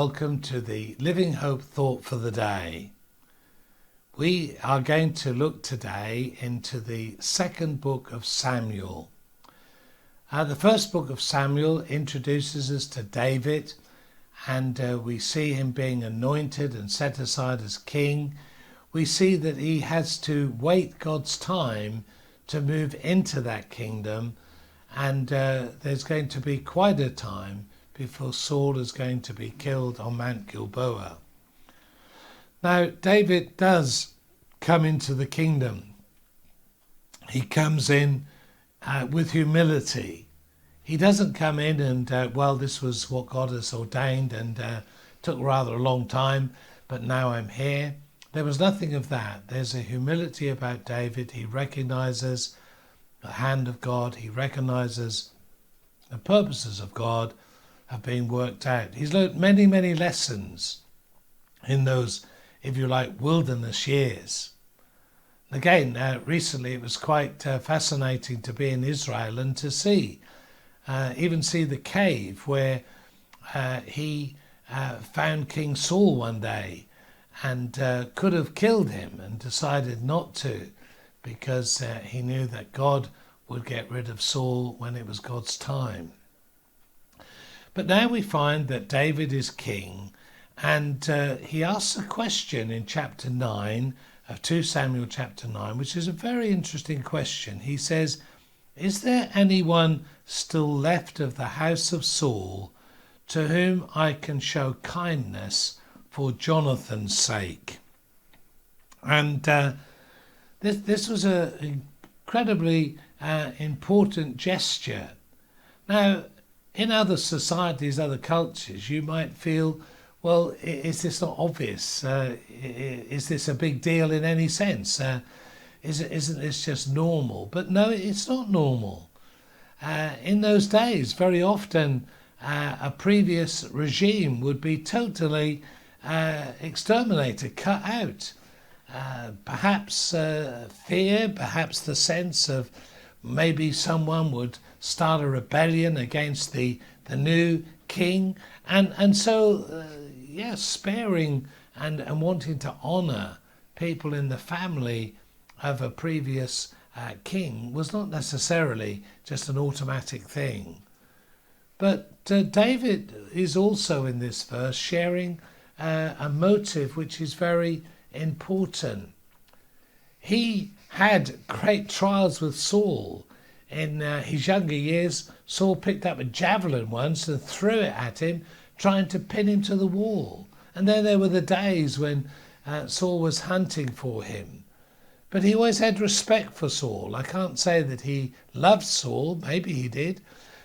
welcome to the Living Hope Thought for the Day. We are going to look today into the second book of Samuel. The first book of Samuel introduces us to David, and we see him being anointed and set aside as king. We see that he has to wait God's time to move into that kingdom, and there's going to be quite a time before Saul is going to be killed on Mount Gilboa. Now, David does come into the kingdom. He comes in with humility. He doesn't come in and, this was what God has ordained and took rather a long time, but now I'm here. There was nothing of that. There's a humility about David. He recognizes the hand of God. He recognizes the purposes of God have been worked out. He's learned many, many lessons in those, if you like, wilderness years. Again, recently it was quite fascinating to be in Israel and to see the cave where he found King Saul one day and could have killed him and decided not to, because he knew that God would get rid of Saul when it was God's time. But now we find that David is king, and he asks a question in chapter 9 of 2 Samuel chapter 9, which is a very interesting question. He says, "Is there anyone still left of the house of Saul to whom I can show kindness for Jonathan's sake?" And this was an incredibly important gesture. Now, in other societies, other cultures, you might feel, well, is this not obvious? Is this a big deal in any sense? Isn't this just normal? But no, it's not normal. In those days, very often, a previous regime would be totally exterminated, cut out. Perhaps fear, perhaps the sense of maybe someone would start a rebellion against the new king, and so sparing and wanting to honor people in the family of a previous king was not necessarily just an automatic thing. But David is also in this verse sharing a motive which is very important. He had great trials with Saul. In his younger years, Saul picked up a javelin once and threw it at him, trying to pin him to the wall. And then there were the days when Saul was hunting for him. But he always had respect for Saul. I can't say that he loved Saul, maybe he did,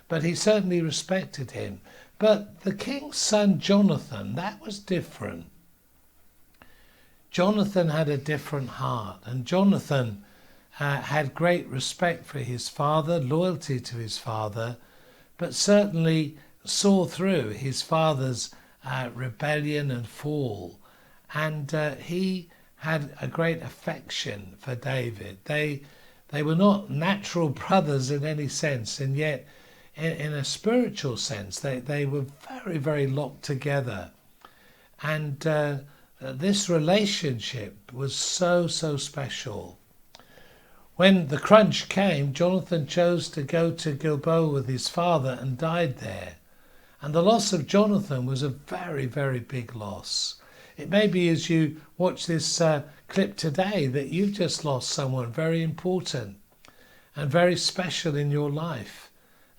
but he certainly respected him. But the king's son Jonathan, that was different. Jonathan had a different heart, and Jonathan had great respect for his father, loyalty to his father, but certainly saw through his father's rebellion and fall. And he had a great affection for David. They were not natural brothers in any sense, and yet in a spiritual sense, they were very, very locked together. And this relationship was so special. When the crunch came, Jonathan chose to go to Gilboa with his father and died there. And the loss of Jonathan was a very, very big loss. It may be as you watch this clip today that you've just lost someone very important and very special in your life.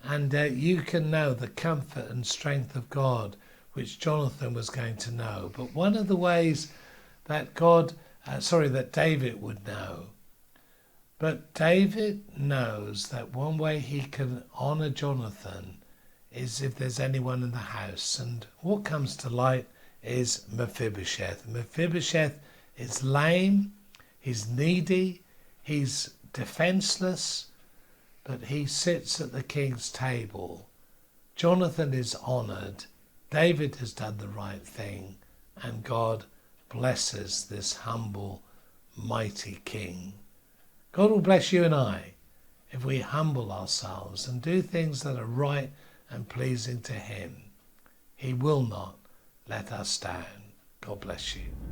And you can know the comfort and strength of God, which Jonathan was going to know. But one of the ways that that David would know. But David knows that one way he can honor Jonathan is if there's anyone in the house. And what comes to light is Mephibosheth. Mephibosheth is lame, he's needy, he's defenseless, but he sits at the king's table. Jonathan is honored. David has done the right thing, and God blesses this humble, mighty king. God will bless you and I if we humble ourselves and do things that are right and pleasing to him. He will not let us stand. God bless you.